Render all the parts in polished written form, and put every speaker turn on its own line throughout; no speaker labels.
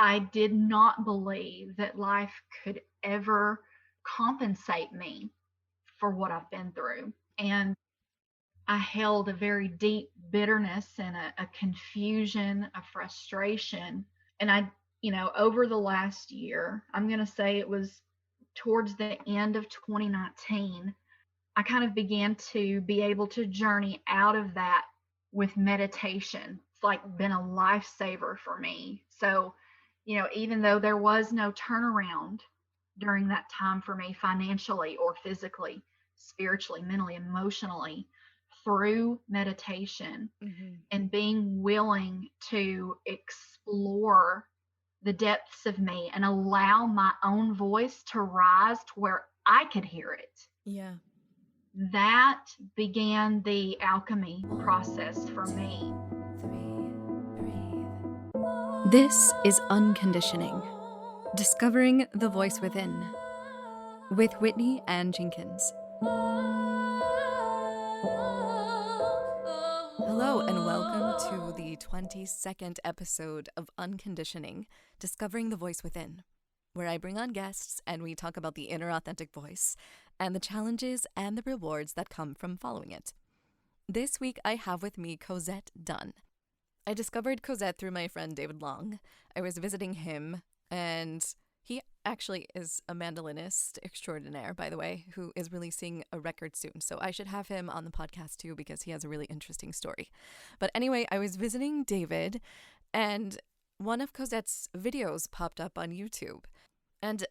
I did not believe that life could ever compensate me for what I've been through. And I held a very deep bitterness and a confusion, a frustration. And over the last year, I'm going to say it was towards the end of 2019, I kind of began to be able to journey out of that with meditation. It's like been a lifesaver for me. So, even though there was no turnaround during that time for me financially or physically, spiritually, mentally, emotionally, through meditation
Hmm.
and being willing to explore the depths of me and allow my own voice to rise to where I could hear it,
Yeah.
that began the alchemy process for
Two,
me.
three, breathe. This is Unconditioning, Discovering the Voice Within, with Whitney Ann Jenkins. Hello, and welcome to the 22nd episode of Unconditioning, Discovering the Voice Within, where I bring on guests and we talk about the inner authentic voice and the challenges and the rewards that come from following it. This week, I have with me Cozett Dunn. I discovered Cozett through my friend David Long. I was visiting him, and he actually is a mandolinist extraordinaire, by the way, who is releasing a record soon. So I should have him on the podcast too, because he has a really interesting story. But anyway, I was visiting David, and one of Cozett's videos popped up on YouTube. And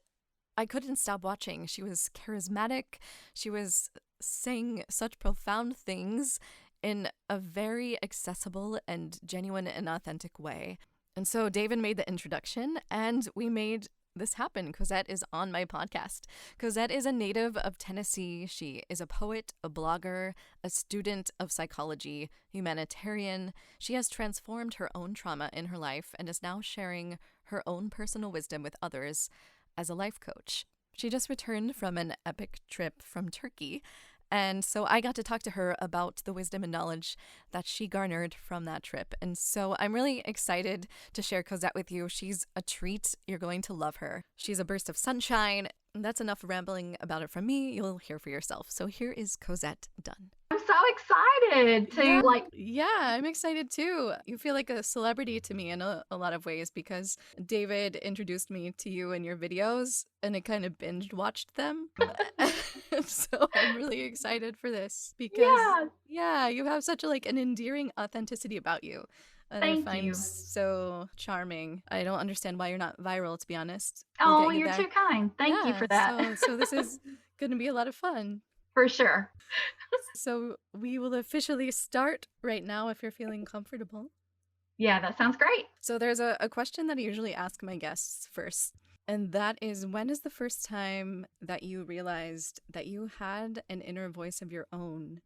I couldn't stop watching. She was charismatic. She was saying such profound things in a very accessible and genuine and authentic way. And so David made the introduction, and we made this happen. Cozett is on my podcast. Cozett is a native of Tennessee. She is a poet, a blogger, a student of psychology, humanitarian. She has transformed her own trauma in her life and is now sharing her own personal wisdom with others as a life coach. She just returned from an epic trip from Turkey, and so I got to talk to her about the wisdom and knowledge that she garnered from that trip. And so I'm really excited to share Cozett with you. She's a treat. You're going to love her. She's a burst of sunshine. And that's enough rambling about it from me. You'll hear for yourself. So here is Cozett Dunn.
I'm so excited
Yeah,
to like.
I'm excited too. You feel like a celebrity to me in a lot of ways because David introduced me to you in your videos and I kind of binge watched them. So I'm really excited for this because
Yeah,
you have such an endearing authenticity about you. And I
thank
find
you.
so charming. I don't understand why you're not viral, to be honest. We'll
Oh,
get you
you're
there.
too kind. Thank you
Yeah,
for that.
so this is going to be a lot of fun.
For sure.
So we will officially start right now if you're feeling comfortable.
Yeah, that sounds great.
So there's a question that I usually ask my guests first. And that is, when is the first time that you realized that you had an inner voice of your own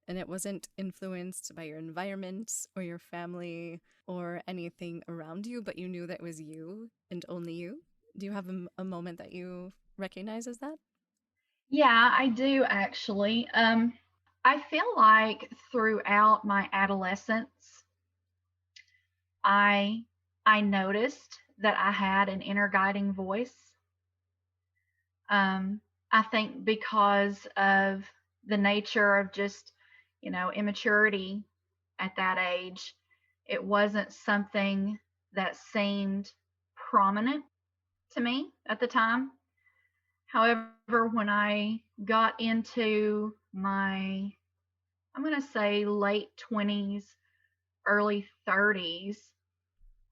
and it wasn't influenced by your environment or your family or anything around you, but you knew that it was you and only you? Do you have a moment that you recognize as that?
Yeah, I do actually. I feel like throughout my adolescence, I I noticed that I had an inner guiding voice. I think because of the nature of just, immaturity at that age, it wasn't something that seemed prominent to me at the time. However, when I got into my, I'm going to say late 20s, early 30s,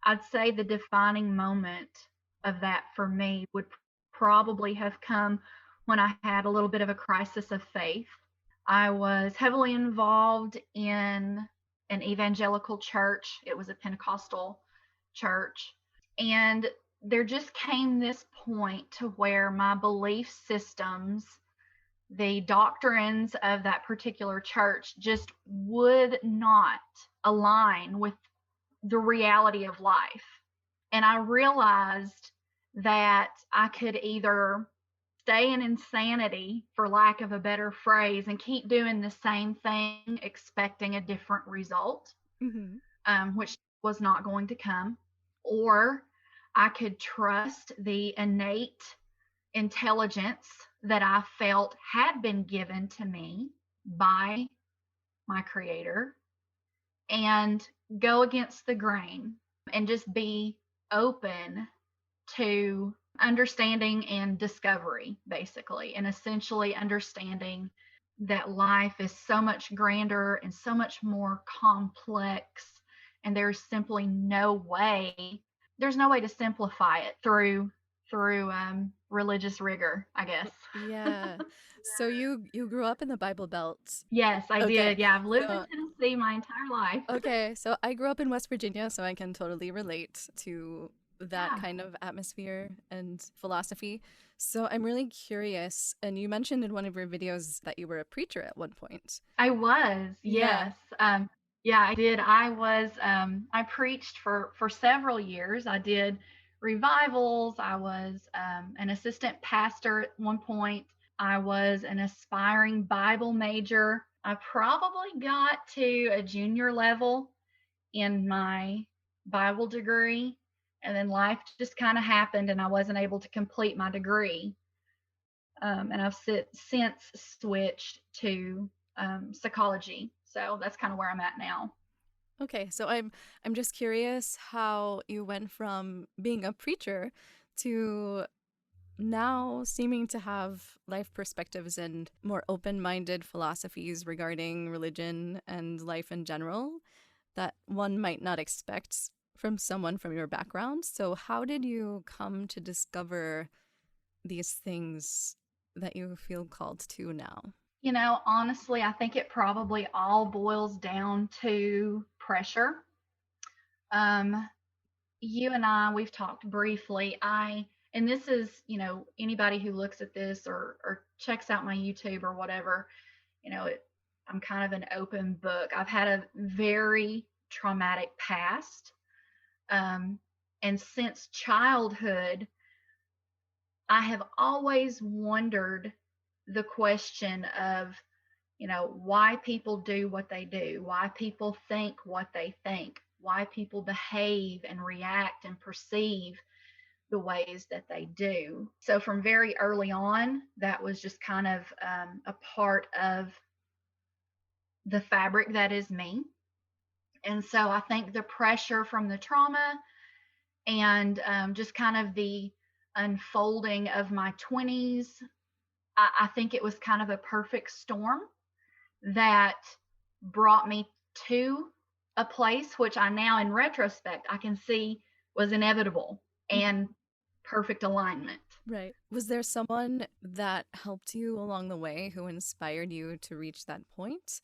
I'd say the defining moment of that for me would probably have come when I had a little bit of a crisis of faith. I was heavily involved in an evangelical church, it was a Pentecostal church. And there just came this point to where my belief systems, the doctrines of that particular church, just would not align with the reality of life. And I realized that I could either stay in insanity, for lack of a better phrase, and keep doing the same thing, expecting a different result,
Mm-hmm.
which was not going to come, or I could trust the innate intelligence that I felt had been given to me by my creator and go against the grain and just be open to understanding and discovery, basically, and essentially understanding that life is so much grander and so much more complex, and there's no way to simplify it through religious rigor, I guess.
Yeah. So you grew up in the Bible Belt.
Yes, I
Okay.
did. Yeah, I've lived in
So
Tennessee my entire life.
okay, so I grew up in West Virginia, so I can totally relate to that
Yeah,
kind of atmosphere and philosophy. So I'm really curious, and you mentioned in one of your videos that you were a preacher at one point.
I was.
Yeah.
Yes. Yeah, I did. I preached for several years. I did revivals. I was an assistant pastor at one point. I was an aspiring Bible major. I probably got to a junior level in my Bible degree, and then life just kind of happened, and I wasn't able to complete my degree. And I've since switched to psychology. So that's kind of where I'm at now.
Okay, so I'm just curious how you went from being a preacher to now seeming to have life perspectives and more open-minded philosophies regarding religion and life in general that one might not expect from someone from your background. So how did you come to discover these things that you feel called to now?
Honestly, I think it probably all boils down to pressure. Um, you and we've talked briefly. And this is, anybody who looks at this or checks out my YouTube or whatever, you know, it, I'm kind of an open book. I've had a very traumatic past. Um, and since childhood, I have always wondered the question of, why people do what they do, why people think what they think, why people behave and react and perceive the ways that they do. So, from very early on, that was just kind of a part of the fabric that is me. And so, I think the pressure from the trauma and just kind of the unfolding of my 20s, I think it was kind of a perfect storm that brought me to a place which I now, in retrospect, I can see was inevitable and perfect alignment.
Right. Was there someone that helped you along the way who inspired you to reach that point?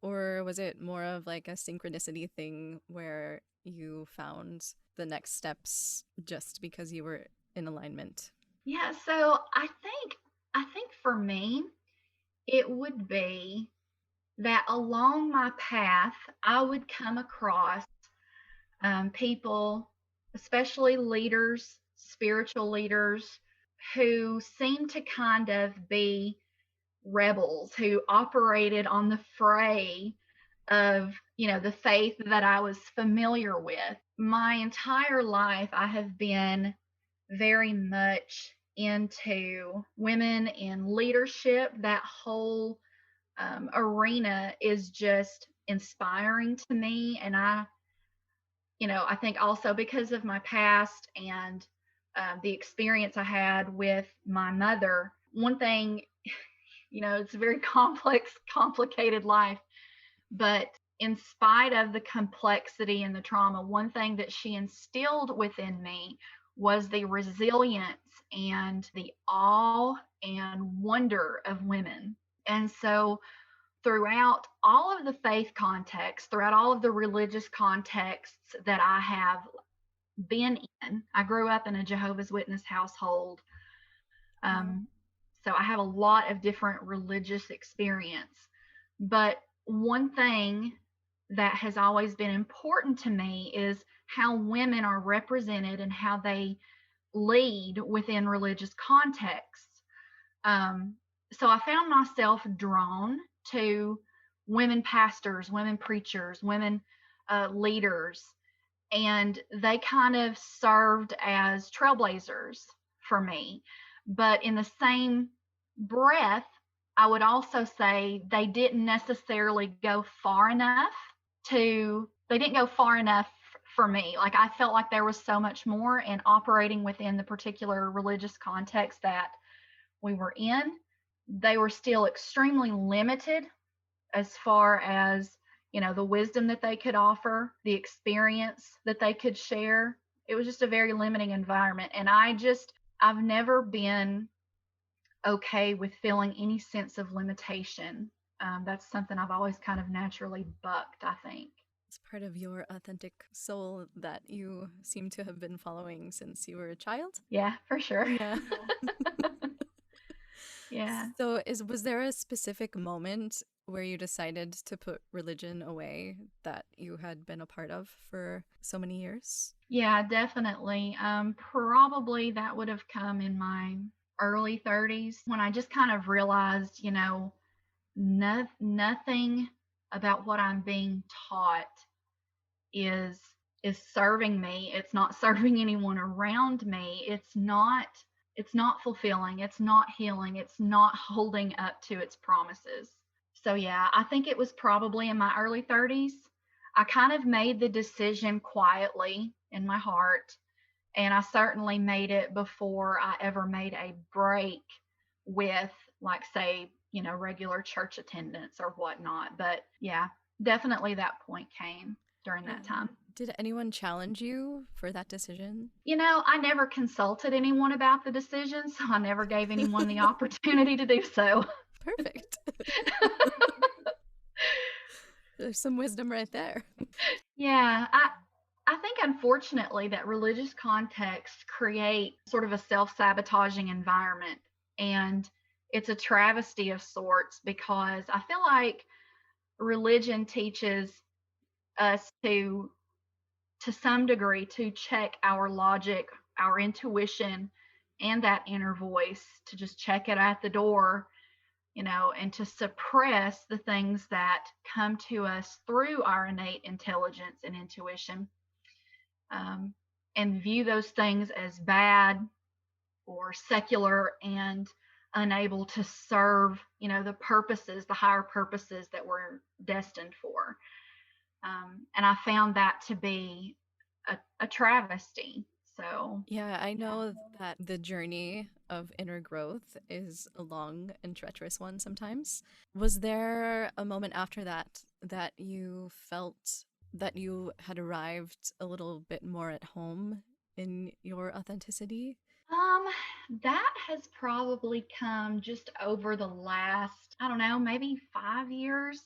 Or was it more of like a synchronicity thing where you found the next steps just because you were in alignment?
Yeah, so I think for me, it would be that along my path, I would come across people, especially leaders, spiritual leaders, who seem to kind of be rebels who operated on the fray of the faith that I was familiar with. My entire life I have been very much into women in leadership. That whole arena is just inspiring to me, and I think also because of my past and the experience I had with my mother. One thing, it's a very complex, complicated life, but in spite of the complexity and the trauma, one thing that she instilled within me was the resilience and the awe and wonder of women. And so, throughout all of the faith contexts, throughout all of the religious contexts that I have been in, I grew up in a Jehovah's Witness household.
Wow.
Um, so I have a lot of different religious experience. But one thing that has always been important to me is how women are represented and how they lead within religious contexts. Um, so I found myself drawn to women pastors, women preachers, women leaders, and they kind of served as trailblazers for me. But in the same breath, I would also say they didn't go far enough for me. Like, I felt like there was so much more, and operating within the particular religious context that we were in, they were still extremely limited as far as, the wisdom that they could offer, the experience that they could share. It was just a very limiting environment. And I've never been okay with feeling any sense of limitation. That's something I've always kind of naturally bucked, I think.
It's part of your authentic soul that you seem to have been following since you were a child.
Yeah, for sure.
Yeah.
Yeah.
So was there a specific moment where you decided to put religion away that you had been a part of for so many years?
Yeah, definitely. Probably that would have come in my early 30s when I just kind of realized, nothing about what I'm being taught is is serving me. It's not serving anyone around me. It's not fulfilling. It's not healing. It's not holding up to its promises. So yeah, I think it was probably in my early 30s. I kind of made the decision quietly in my heart, and I certainly made it before I ever made a break with, like, say, regular church attendance or whatnot. But yeah, definitely that point came during that time.
Did anyone challenge you for that decision?
I never consulted anyone about the decision, so I never gave anyone the opportunity to do so.
Perfect. There's some wisdom right there.
Yeah, I think, unfortunately, that religious contexts create sort of a self-sabotaging environment, and it's a travesty of sorts, because I feel like religion teaches us to some degree, to check our logic, our intuition, and that inner voice, to just check it at the door, and to suppress the things that come to us through our innate intelligence and intuition, um, and view those things as bad or secular and unable to serve, the higher purposes that we're destined for. And I found that to be a travesty. So,
Yeah, I
yeah.
know that the journey of inner growth is a long and treacherous one sometimes. Was there a moment after that you felt that you had arrived a little bit more at home in your authenticity?
Um, that has probably come just over the last, I don't know, maybe 5 years,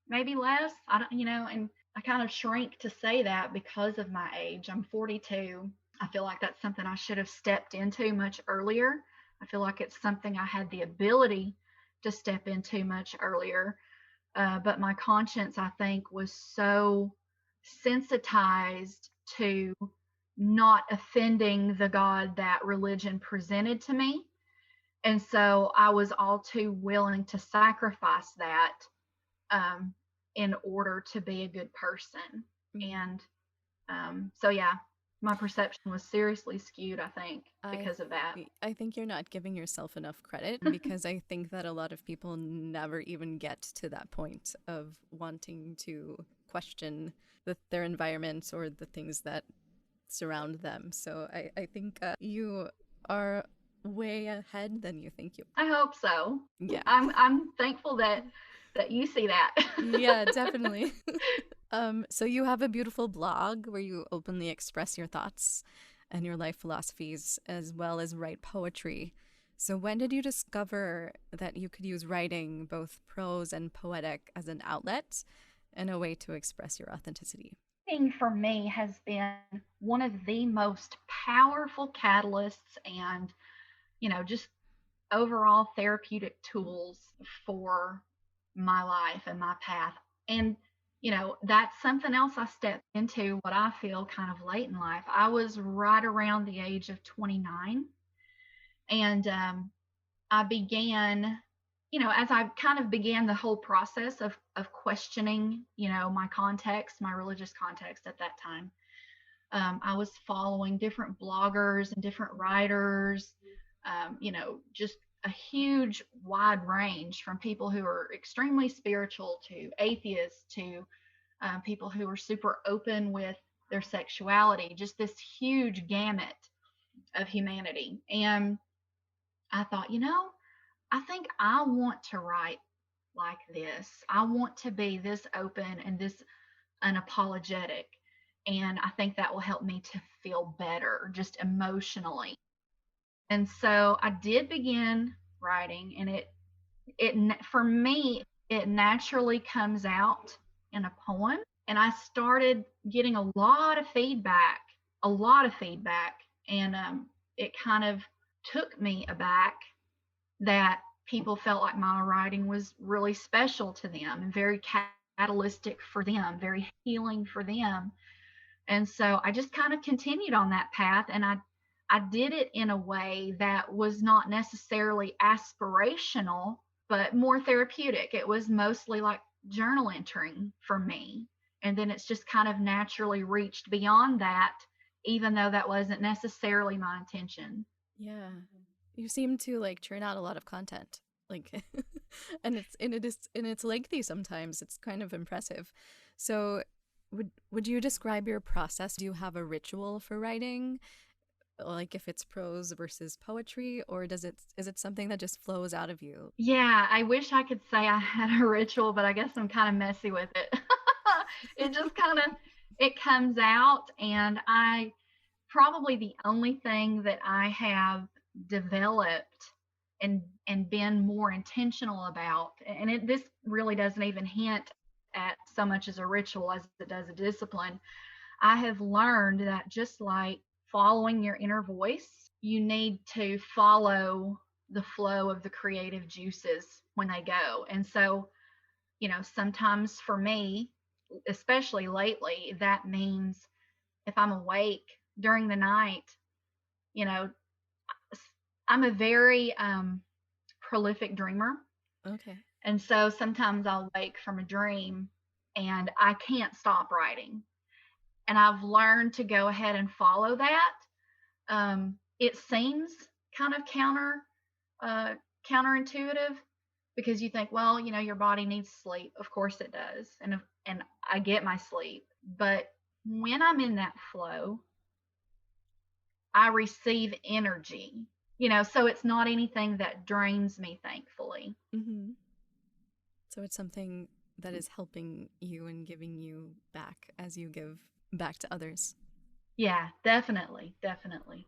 maybe less. I don't, and I kind of shrink to say that because of my age. I'm 42. I feel like that's something I should have stepped into much earlier. I feel like it's something I had the ability to step into much earlier. But my conscience, I think, was so sensitized to not offending the God that religion presented to me. And so I was all too willing to sacrifice that, um, in order to be a good person.
Mm.
And so, yeah, my perception was seriously skewed, I think,
I
because of that.
I think you're not giving yourself enough credit because I think that a lot of people never even get to that point of wanting to question their environment or the things that surround them. So I think you are way ahead than you think you.
I hope so.
Yeah.
I'm thankful that you see that.
Yeah, definitely. So you have a beautiful blog where you openly express your thoughts and your life philosophies as well as write poetry. So when did you discover that you could use writing, both prose and poetic, as an outlet and a way to express your authenticity?
Thing for me has been one of the most powerful catalysts and, just overall therapeutic tools for my life and my path. And, that's something else I stepped into, what I feel, kind of late in life. I was right around the age of 29. And I began, as I kind of began the whole process of questioning, my context, my religious context at that time, I was following different bloggers and different writers, just a huge wide range from people who are extremely spiritual to atheists to people who are super open with their sexuality, just this huge gamut of humanity. And I thought, I think I want to write like this. I want to be this open and this unapologetic. And I think that will help me to feel better just emotionally. And so I did begin writing, and for me, it naturally comes out in a poem. And I started getting a lot of feedback. And it kind of took me aback that people felt like my writing was really special to them and very catalytic for them, very healing for them. And so I just kind of continued on that path, and I did it in a way that was not necessarily aspirational, but more therapeutic. It was mostly like journal entering for me. And then it's just kind of naturally reached beyond that, even though that wasn't necessarily my intention.
Yeah. You seem to like churn out a lot of content. Like and it's lengthy sometimes. It's kind of impressive. So would you describe your process? Do you have a ritual for writing? Like if it's prose versus poetry, or is it something that just flows out of you?
Yeah, I wish I could say I had a ritual, but I guess I'm kind of messy with it. It just kind of it comes out, and I probably the only thing that I have developed and been more intentional about, and this really doesn't even hint at so much as a ritual as it does a discipline. I have learned that just like following your inner voice, you need to follow the flow of the creative juices when they go. And so, sometimes for me, especially lately, that means if I'm awake during the night, you know, I'm a very prolific dreamer.
Okay.
And so sometimes I'll wake from a dream and I can't stop writing. And I've learned to go ahead and follow that. It seems kind of uh, counterintuitive because you think, well, your body needs sleep. Of course it does, and I get my sleep. But when I'm in that flow, I receive energy. So it's not anything that drains me, thankfully.
Mm-hmm. So it's something that is helping you and giving you back as you give back to others.
Yeah, definitely, definitely.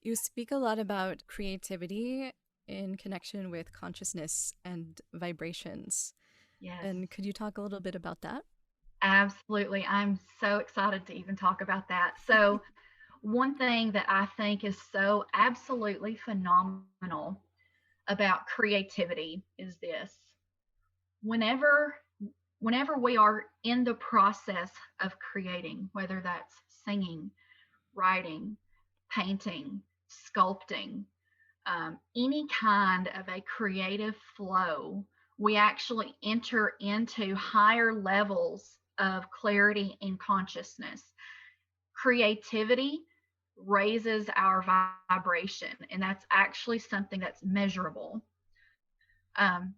You speak a lot about creativity in connection with consciousness and vibrations.
Yes.
And could you talk a little bit about that?
Absolutely. I'm so excited to even talk about that. So, one thing that I think is so absolutely phenomenal about creativity is this. Whenever whenever we are in the process of creating, whether that's singing, writing, painting, sculpting, any kind of a creative flow, we actually enter into higher levels of clarity and consciousness. Creativity raises our vibration, and that's actually something that's measurable. Um,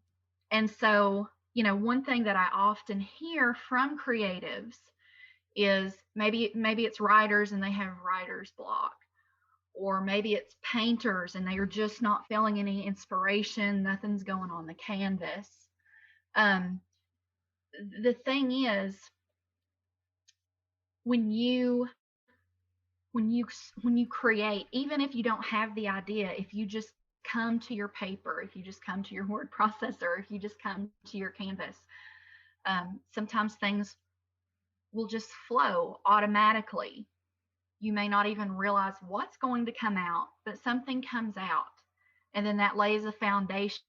and so, one thing that I often hear from creatives is maybe it's writers and they have writer's block, or maybe it's painters and they are just not feeling any inspiration, nothing's going on the canvas. um, the thing is, when you when you when you create, even if you don't have the idea, if you just come to your paper, if you just come to your word processor, if you just come to your canvas, sometimes things will just flow automatically. You may not even realize what's going to come out, but something comes out. And then that lays a foundation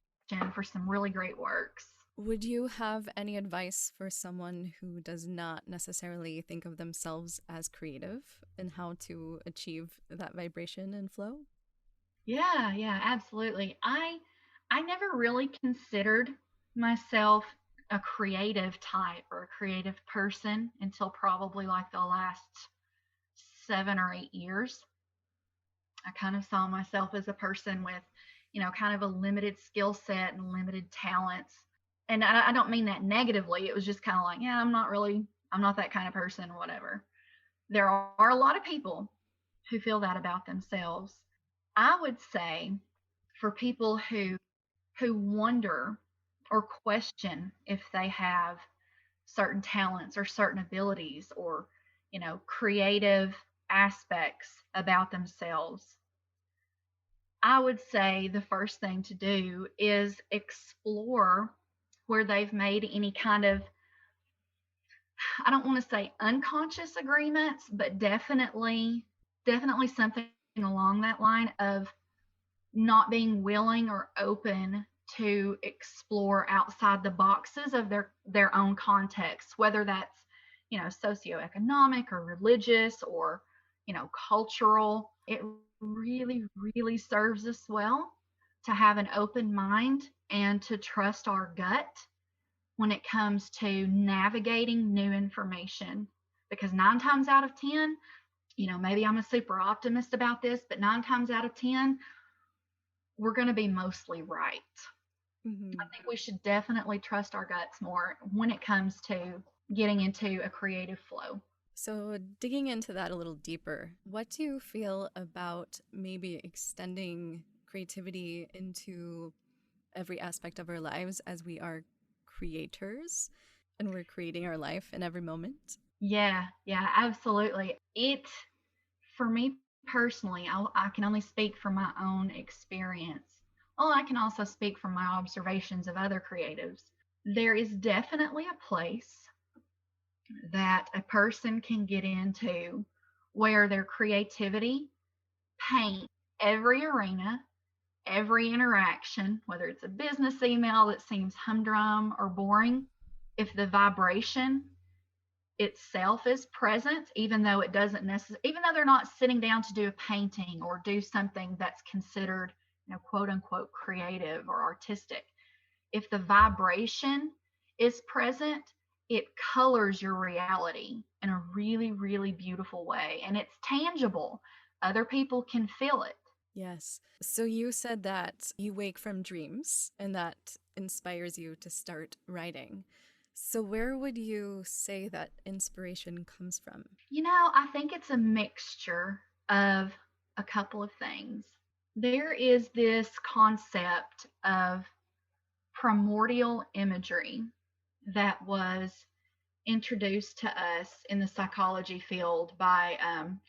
for some really great works.
Would you have any advice for someone who does not necessarily think of themselves as creative and how to achieve that vibration and flow?
Yeah, yeah, absolutely. I never really considered myself a creative type or a creative person until probably like the last 7 or 8 years. I kind of saw myself as a person with, kind of a limited skill set and limited talents. And I don't mean that negatively. It was just kind of like, yeah, I'm not that kind of person, or whatever. There are a lot of people who feel that about themselves. I would say for people who wonder or question if they have certain talents or certain abilities or, creative aspects about themselves, I would say the first thing to do is explore where they've made any kind of, I don't want to say unconscious agreements, but definitely something along that line of not being willing or open to explore outside the boxes of their own context, whether that's, socioeconomic or religious or, cultural. It really, really serves us well to have an open mind and to trust our gut when it comes to navigating new information. Because 9 times out of 10, maybe I'm a super optimist about this, but 9 times out of 10, we're going to be mostly right.
Mm-hmm.
I think we should definitely trust our guts more when it comes to getting into a creative flow.
So, digging into that a little deeper, what do you feel about maybe extending creativity into every aspect of our lives as we are creators and we're creating our life in every moment?
Yeah, absolutely. For me personally, I can only speak from my own experience. Well, I can also speak from my observations of other creatives. There is definitely a place that a person can get into where their creativity paints every arena, every interaction, whether it's a business email that seems humdrum or boring, if the vibration itself is present, even though it doesn't necessarily, even though they're not sitting down to do a painting or do something that's considered, quote unquote, creative or artistic. If the vibration is present, it colors your reality in a really, really beautiful way. And it's tangible. Other people can feel it.
Yes. So, you said that you wake from dreams and that inspires you to start writing. So, where would you say that inspiration comes from?
I think it's a mixture of a couple of things. There is this concept of primordial imagery that was introduced to us in the psychology field by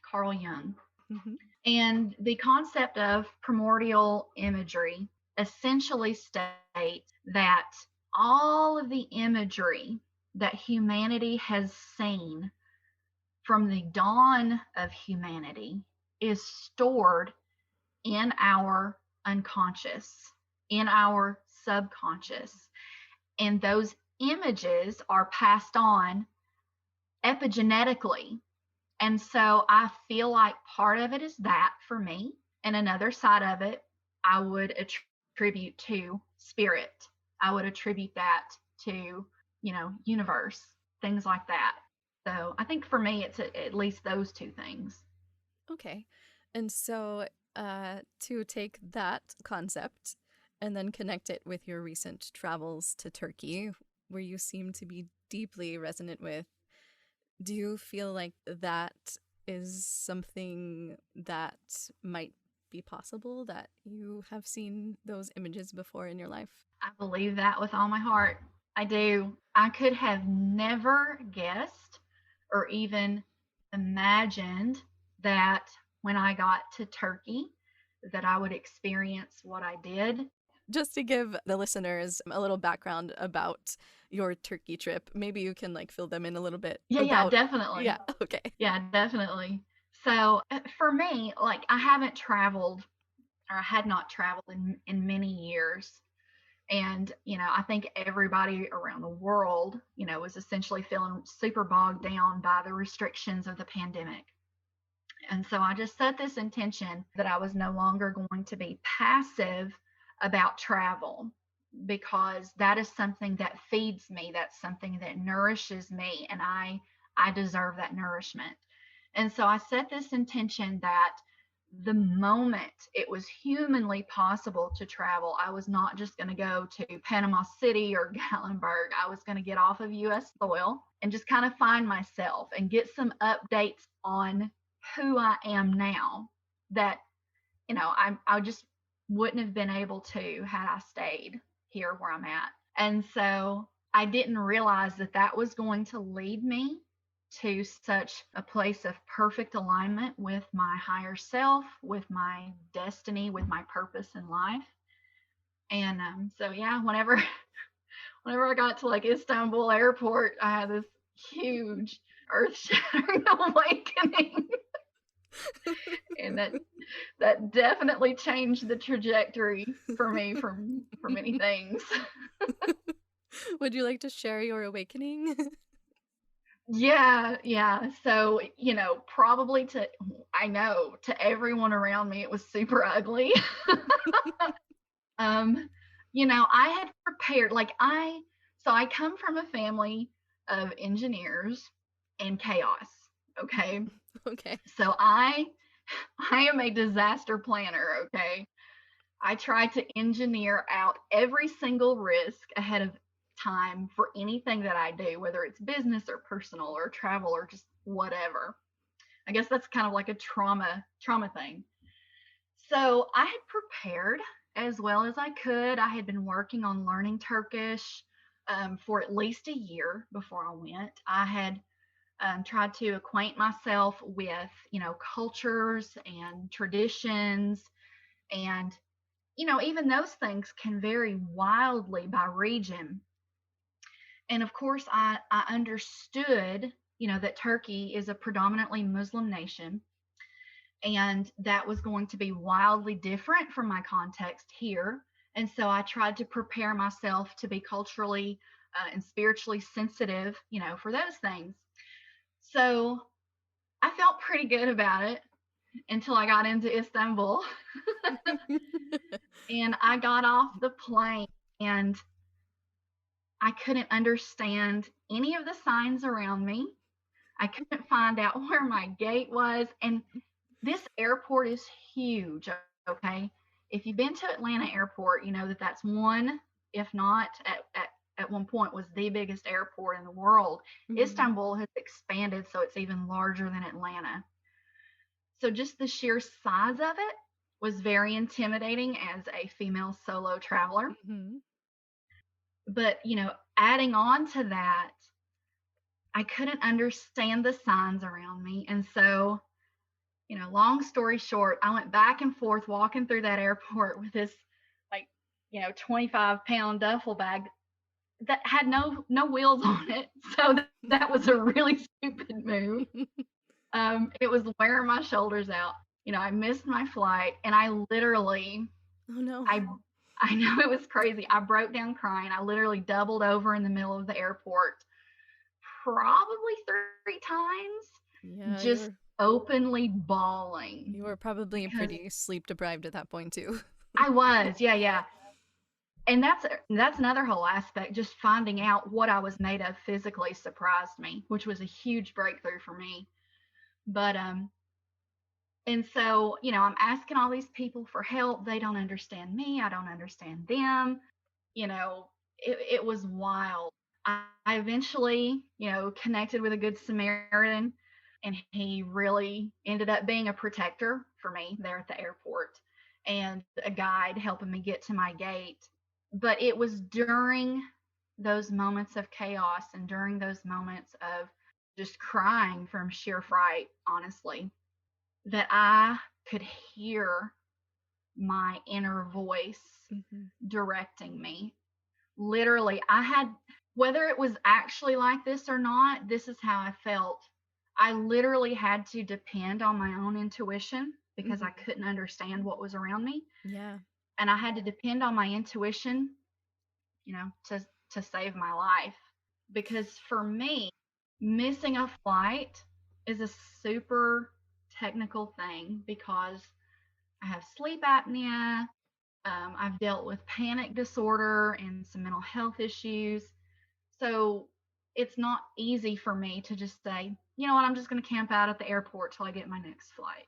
Carl Jung.
Mm-hmm.
And the concept of primordial imagery essentially states that all of the imagery that humanity has seen from the dawn of humanity is stored in our unconscious, in our subconscious. And those images are passed on epigenetically. And so I feel like part of it is that for me. And another side of it, I would attribute to spirit. I would attribute that to, universe, things like that. So I think for me, it's at least those two things.
Okay. And so, to take that concept and then connect it with your recent travels to Turkey, where you seem to be deeply resonant with, do you feel like that is something that might be possible, that you have seen those images before in your life?
I believe that with all my heart. I do. I could have never guessed or even imagined that when I got to Turkey that I would experience what I did.
Just to give the listeners a little background about your Turkey trip, maybe you can like fill them in a little bit
Yeah,
about.
definitely.
Yeah, okay.
Yeah, definitely. So for me, like I haven't traveled or I had not traveled in many years. And, I think everybody around the world, was essentially feeling super bogged down by the restrictions of the pandemic. And so I just set this intention that I was no longer going to be passive about travel because that is something that feeds me. That's something that nourishes me. And I deserve that nourishment. And so I set this intention that the moment it was humanly possible to travel, I was not just going to go to Panama City or Gatlinburg. I was going to get off of US soil and just kind of find myself and get some updates on who I am now that, I just wouldn't have been able to had I stayed here where I'm at. And so I didn't realize that that was going to lead me to such a place of perfect alignment with my higher self, with my destiny, with my purpose in life. And so yeah, whenever I got to like Istanbul airport, I had this huge earth-shattering awakening, and that definitely changed the trajectory for me for many things.
Would you like to share your awakening?
Yeah, yeah. So, probably I know to everyone around me, it was super ugly. um, I had prepared, so I come from a family of engineers and chaos. Okay.
Okay.
So I am a disaster planner. Okay. I try to engineer out every single risk ahead of time for anything that I do, whether it's business or personal or travel or just whatever. I guess that's kind of like a trauma thing. So I had prepared as well as I could. I had been working on learning Turkish for at least a year before I went. I had tried to acquaint myself with, cultures and traditions, and even those things can vary wildly by region. And of course, I understood, that Turkey is a predominantly Muslim nation, and that was going to be wildly different from my context here. And so I tried to prepare myself to be culturally and spiritually sensitive, for those things. So I felt pretty good about it until I got into Istanbul. And I got off the plane and I couldn't understand any of the signs around me. I couldn't find out where my gate was. And this airport is huge. Okay. If you've been to Atlanta Airport, you know that that's one, if not at one point, was the biggest airport in the world.
Mhm.
Istanbul has expanded, so it's even larger than Atlanta. So just the sheer size of it was very intimidating as a female solo traveler.
Mhm.
But, adding on to that, I couldn't understand the signs around me. And so, long story short, I went back and forth walking through that airport with this like, 25-pound duffel bag that had no wheels on it. So that was a really stupid move. It was wearing my shoulders out. I missed my flight, and I literally,
Oh no.
I, I know it was crazy. I broke down crying. I literally doubled over in the middle of the airport, probably 3 times,
Yeah,
just openly bawling
you were probably
because
pretty sleep deprived at that point too.
I was, yeah, yeah. And that's another whole aspect. Just finding out what I was made of physically surprised me, which was a huge breakthrough for me. But and so, I'm asking all these people for help. They don't understand me. I don't understand them. It was wild. I eventually, connected with a good Samaritan, and he really ended up being a protector for me there at the airport and a guide helping me get to my gate. But it was during those moments of chaos and during those moments of just crying from sheer fright, honestly, that I could hear my inner voice
Mhm.
directing me. Literally, I had, whether it was actually like this or not, this is how I felt. I literally had to depend on my own intuition because I
Mhm.
couldn't understand what was around me.
Yeah.
And I had to depend on my intuition, to save my life. Because for me, missing a flight is a super technical thing because I have sleep apnea. I've dealt with panic disorder and some mental health issues. So it's not easy for me to just say, you know what, I'm just going to camp out at the airport till I get my next flight,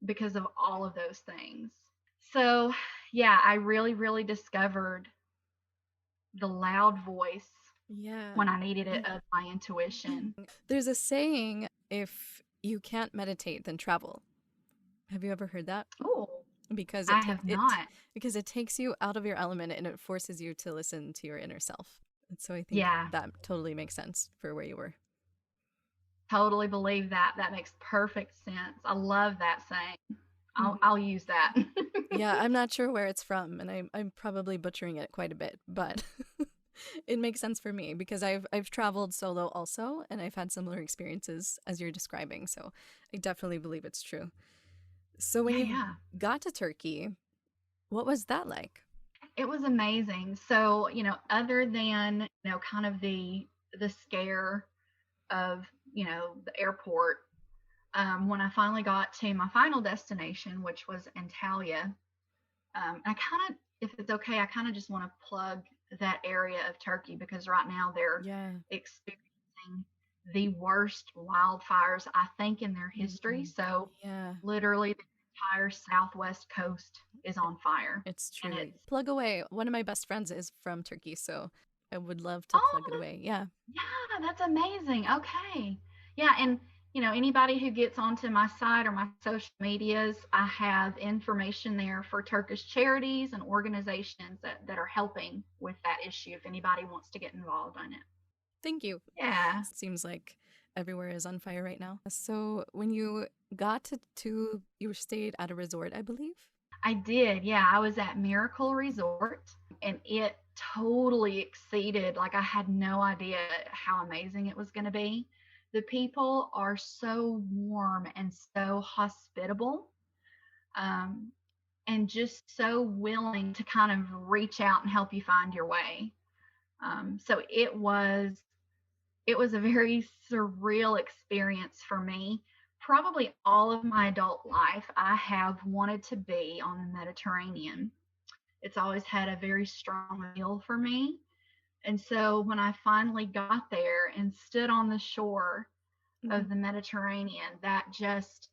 because of all of those things. So, yeah, I really, really discovered the loud voice
Yeah.
when I needed it of my intuition.
There's a saying, if you can't meditate, then travel. Have you ever heard that?
Oh,
Because
I have not.
because it takes you out of your element and it forces you to listen to your inner self. And so I think
Yeah,
that totally makes sense for where you were.
totally believe that. That makes perfect sense. I love that saying. I'll,
Mhm.
I'll use that.
Yeah, I'm not sure where it's from, and I'm probably butchering it quite a bit, but it makes sense for me because I've traveled solo also, and I've had similar experiences as you're describing. So I definitely believe it's true. So when
Yeah,
you
yeah.
got to Turkey, what was that like?
It was amazing. So, other than, kind of the scare of, the airport, when I finally got to my final destination, which was Antalya, I kind of, if it's okay, I kind of just want to plug that area of Turkey because right now they're
Yeah.
experiencing the worst wildfires, I think, in their history.
Mhm.
So,
Yeah,
literally, the entire southwest coast is on fire.
it's
And
true.
it's,
Plug away. One of my best friends is from Turkey, so I would love to
oh,
plug it away. Yeah.
yeah, that's amazing. Okay. Yeah, and anybody who gets onto my site or my social medias, I have information there for Turkish charities and organizations that are helping with that issue if anybody wants to get involved in it.
Thank you.
Yeah,
Seems like everywhere is on fire right now. So when you got to you stayed at a resort, I believe?
I did. Yeah, I was at Miracle Resort and it totally exceeded. Like, I had no idea how amazing it was going to be. The people are so warm and so hospitable. Um, and just so willing to kind of reach out and help you find your way. So it was a very surreal experience for me. Probably all of my adult life, I have wanted to be on the Mediterranean. It's always had a very strong appeal for me. And so when I finally got there and stood on the shore
Mhm.
of the Mediterranean, that just,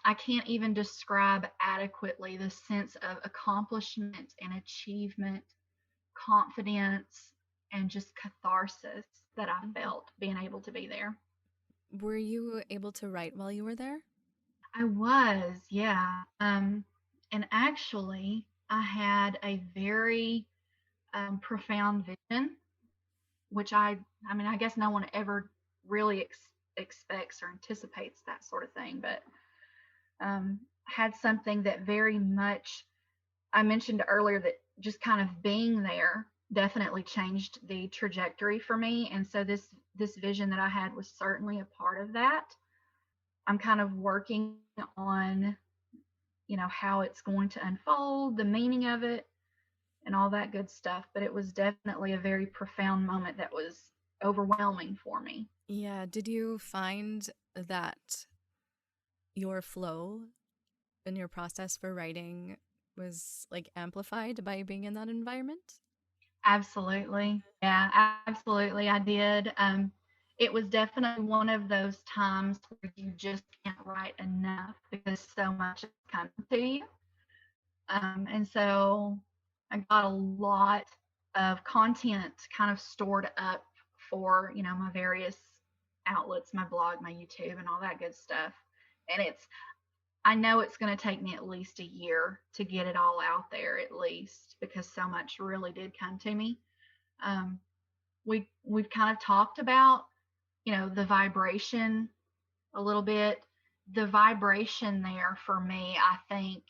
I can't even describe adequately the sense of accomplishment and achievement, confidence, and just catharsis that I felt being able to be there.
Were you able to write while you were there?
I was, yeah. And actually, I had a very profound vision, which I mean, I guess no one ever really expects or anticipates that sort of thing, but had something that very much, I mentioned earlier that just kind of being there definitely changed the trajectory for me. And so this vision that I had was certainly a part of that. I'm kind of working on, how it's going to unfold, the meaning of it, and all that good stuff. But it was definitely a very profound moment that was overwhelming for me.
Yeah. Did you find that your flow and your process for writing was like amplified by being in that environment?
Absolutely. Yeah, absolutely. I did. It was definitely one of those times where you just can't write enough because so much is coming to you. And so I got a lot of content kind of stored up for, my various outlets, my blog, my YouTube, and all that good stuff. And I know it's going to take me at least a year to get it all out there, at least, because so much really did come to me. Um, we've kind of talked about, the vibration a little bit. The vibration there for me, I think,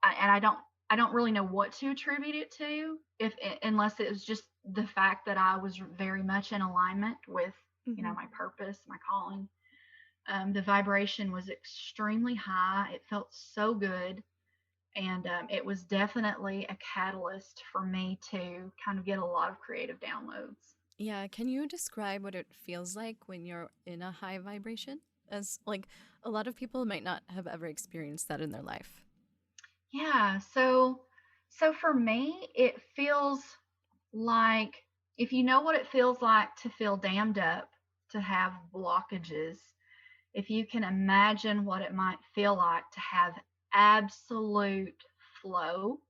and I don't really know what to attribute it to, if unless it was just the fact that I was very much in alignment with,
Hmm.
my purpose, my calling. The vibration was extremely high. It felt so good. And it was definitely a catalyst for me to kind of get a lot of creative downloads.
Yeah. Can you describe what it feels like when you're in a high vibration? As like a lot of people might not have ever experienced that in their life.
Yeah, so for me, it feels like, if you know what it feels like to feel dammed up, to have blockages, if you can imagine what it might feel like to have absolute flow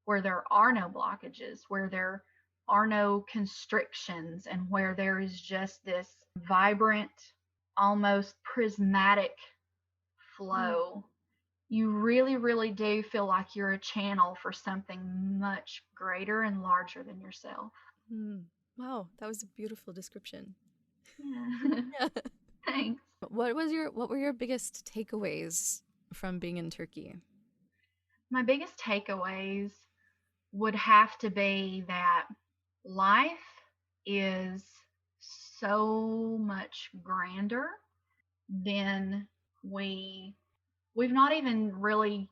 where there are no blockages, where there are no constrictions, and where there is just this vibrant, almost prismatic
Mm.
flow, you really, really do feel like you're a channel for something much greater and larger than yourself.
Mm. Wow, that was a beautiful description.
Yeah.
Yeah.
Thanks.
What were your biggest takeaways from being in Turkey?
My biggest takeaways would have to be that life is so much grander than we we've not even really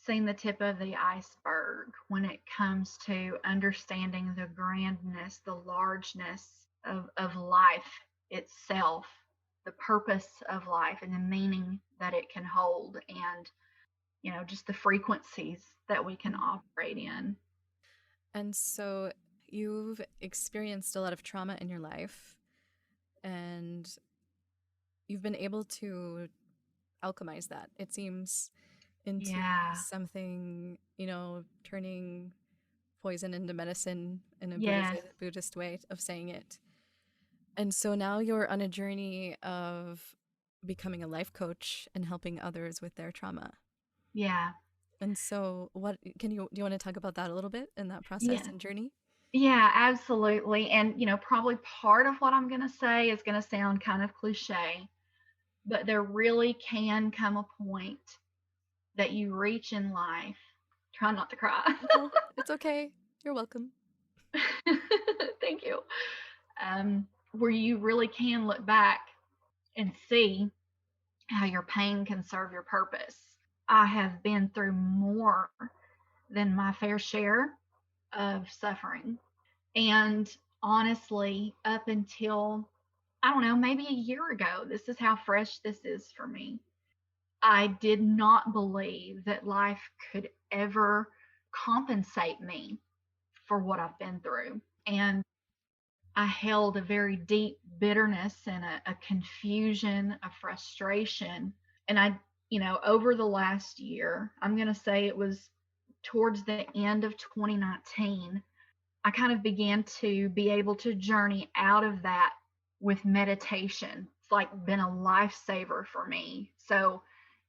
seen the tip of the iceberg when it comes to understanding the grandness, the largeness of life itself, the purpose of life and the meaning that it can hold, and just the frequencies that we can
Mhm.
operate in.
And so you've experienced a lot of trauma in your life, and you've been able to alchemize that, it seems, into
Yeah.
something, turning poison into medicine in a
Yes.
Buddhist way of saying it. And so now you're on a journey of becoming a life coach and helping others with their trauma.
Yeah.
And so what do you want to talk about that a little bit in that process
Yeah.
and journey?
Yeah, absolutely. And probably part of what I'm going to say is going to sound kind of cliche, but there really can come a point that you reach in life. Try not to cry.
No, it's okay. You're welcome.
Thank you. Where you really can look back and see how your pain can serve your purpose. I have been through more than my fair share of suffering. And honestly, up until, I don't know, maybe a year ago, this is how fresh this is for me. I did not believe that life could ever compensate me for what I've been through. And I held a very deep bitterness and a confusion, a frustration. And over the last year, I'm going to say it was towards the end of 2019, I kind of began to be able to journey out of that with meditation. It's like been a lifesaver for me. So,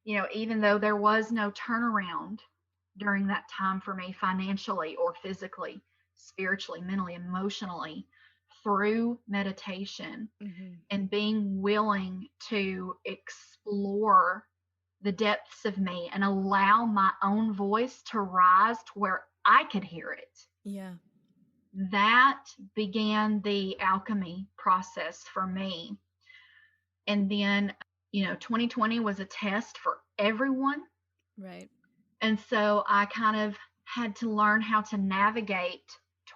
even though there was no turnaround during that time for me financially or physically, spiritually, mentally, emotionally, through meditation
Hmm.
and being willing to explore the depths of me and allow my own voice to rise to where I could hear it,
Yeah.
that began the alchemy process for me. And then, 2020 was a test for everyone.
Right.
And so I kind of had to learn how to navigate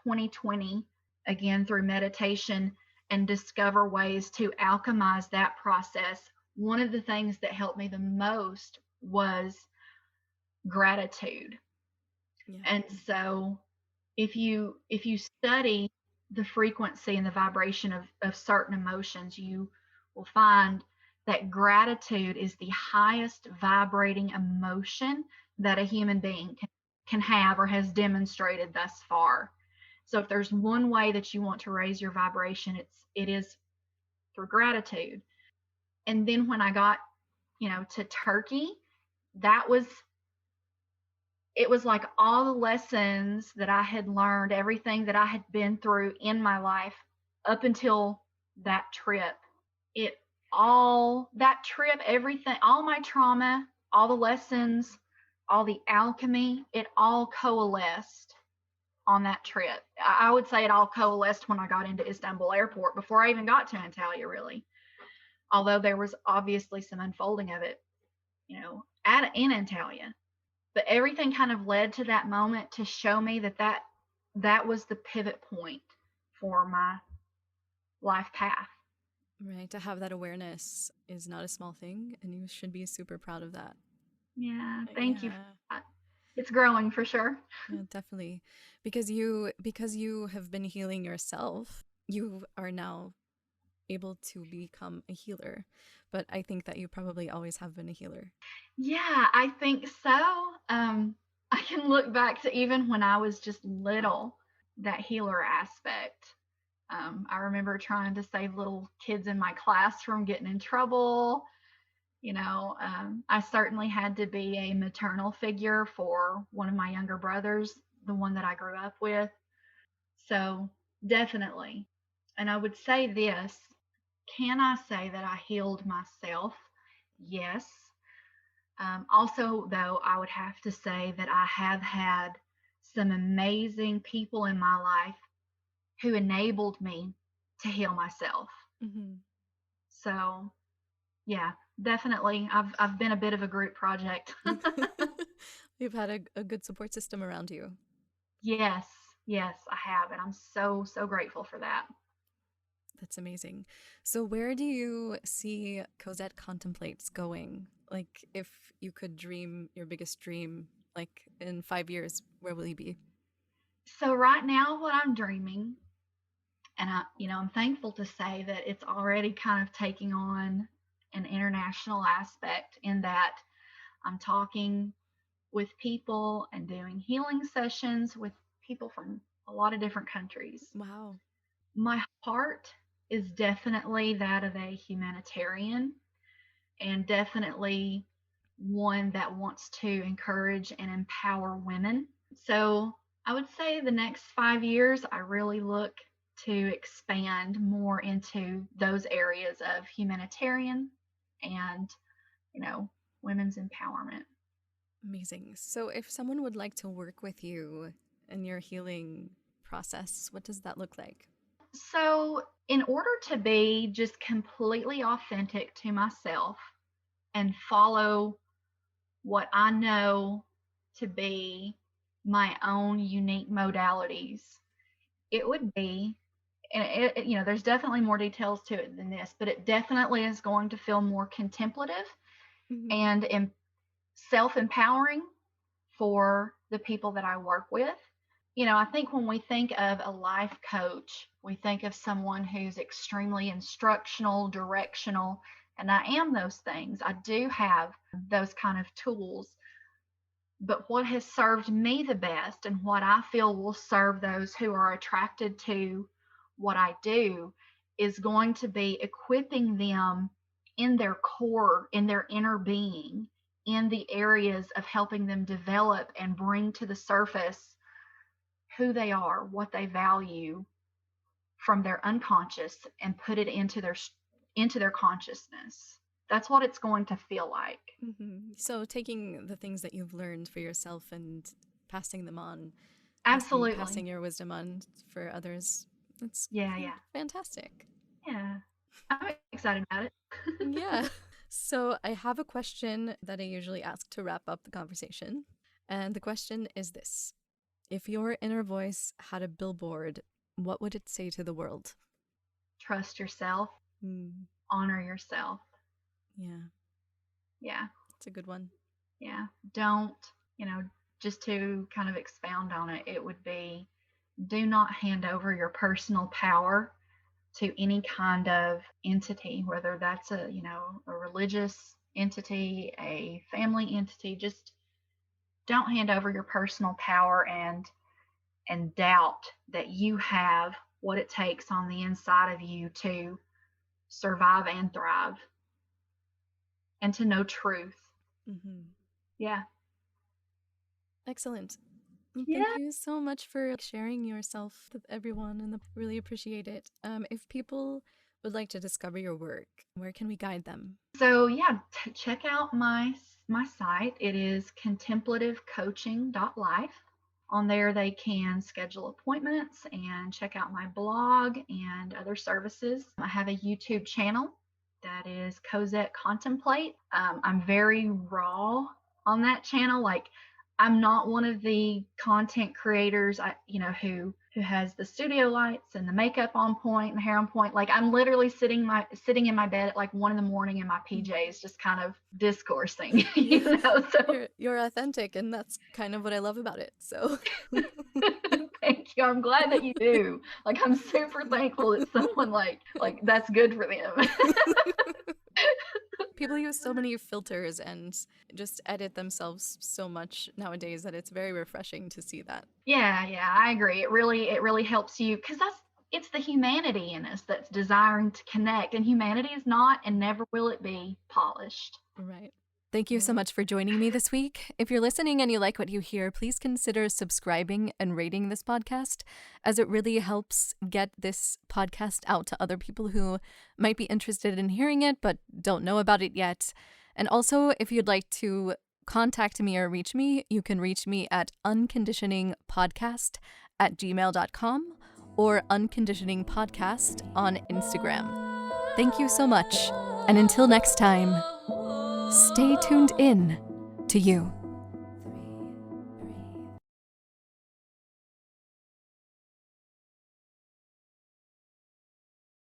2020 again through meditation and discover ways to alchemize that process. One of the things that helped me the most was gratitude.
Yeah.
And so if you study the frequency and the vibration of certain emotions, you will find that gratitude is the highest vibrating emotion that a human being can have or has demonstrated thus far. So if there's one way that you want to raise your vibration, it is through gratitude. And then when I got, to Turkey, that was it was like all the lessons that I had learned, everything that I had been through in my life up until that trip. It that trip, everything, all my trauma, all the lessons, all the alchemy, it all coalesced on that trip. I would say it all coalesced when I got into Istanbul airport before I even got to Antalya, really. Although there was obviously some unfolding of it, in Antalya, but everything kind of led to that moment to show me that was the pivot point for my life path.
Right. To have that awareness is not a small thing, and you should be super proud of that.
Yeah, thank you for
Yeah.
that. It's growing for sure.
Yeah, definitely. Because you have been healing yourself, you are now able to become a healer. But I think that you probably always have been a healer.
Yeah, I think so. I can look back to even when I was just little, that healer aspect. I remember trying to save little kids in my class from getting in trouble. I certainly had to be a maternal figure for one of my younger brothers, the one that I grew up with. So, definitely. And I would say this, can I say that I healed myself? Yes. Also, though, I would have to say that I have had some amazing people in my life who enabled me to heal myself.
Mm-hmm.
So, yeah, definitely. I've been a bit of a group project.
You've had a good support system around you.
Yes, yes, I have, and I'm so so grateful for that.
That's amazing. So, where do you see Cozett Contemplates going? Like, if you could dream your biggest dream, like in 5 years, where will you be?
So right now, what I'm dreaming, and I'm thankful to say that it's already kind of taking on an international aspect in that I'm talking with people and doing healing sessions with people from a lot of different countries.
Wow.
My heart is definitely that of a humanitarian, and definitely one that wants to encourage and empower women. So I would say the next 5 years, I really look to expand more into those areas of humanitarian and, you know, women's empowerment.
Amazing. So, if someone would like to work with you in your healing process, what does that look like?
So, in order to be just completely authentic to myself and follow what I know to be my own unique modalities, it would be, and there's definitely more details to it than this, but it definitely is going to feel more contemplative
Mm-hmm.
and self empowering for the people that I work with. I think when we think of a life coach, we think of someone who's extremely instructional, directional, and I am those things. I do have those kind of tools. But what has served me the best and what I feel will serve those who are attracted to what I do is going to be equipping them in their core, in their inner being, in the areas of helping them develop and bring to the surface who they are, what they value from their unconscious and put it into their consciousness. That's what it's going to feel like.
Mm-hmm. So, taking the things that you've learned for yourself and passing them on, passing
Absolutely.
your wisdom on for others. That's
Yeah, yeah.
fantastic.
Yeah. I'm excited about it.
Yeah. So, I have a question that I usually ask to wrap up the conversation. And the question is this: if your inner voice had a billboard, what would it say to the world?
Trust yourself,
Mm,
honor yourself.
yeah,
Yeah,
it's a good one.
yeah. Don't, you know, just to kind of expound on it, it would be, do not hand over your personal power to any kind of entity, whether that's a religious entity, a family entity. Just don't hand over your personal power and doubt that you have what it takes on the inside of you to survive and thrive and to know truth.
Mm-hmm.
Yeah.
Excellent. And thank
Yeah.
you so much for sharing yourself with everyone, and I really appreciate it. If people would like to discover your work, where can we guide them?
So yeah, check out my site. It is contemplativecoaching.life. On there, they can schedule appointments and check out my blog and other services. I have a YouTube channel that is Cozett Contemplate. I'm very raw on that channel. Like, I'm not one of the content creators, who has the studio lights and the makeup on point and the hair on point. Like, I'm literally sitting in my bed at like 1 in the morning in my PJs, just kind of discoursing,
Yeah,
So
you're authentic, and that's kind of what I love about it. So,
Thank you. I'm glad that you do. Like, I'm super thankful that someone like that's good for them.
People use so many filters and just edit themselves so much nowadays that it's very refreshing to see that.
Yeah, I agree. It really helps you, because it's the humanity in us that's desiring to connect, and humanity is not and never will it be polished.
Right. Thank you so much for joining me this week. If you're listening and you like what you hear, please consider subscribing and rating this podcast, as it really helps get this podcast out to other people who might be interested in hearing it but don't know about it yet. And also, if you'd like to contact me or reach me, you can reach me at unconditioningpodcast@gmail.com or unconditioningpodcast on Instagram. Thank you so much. And until next time, stay tuned in to you.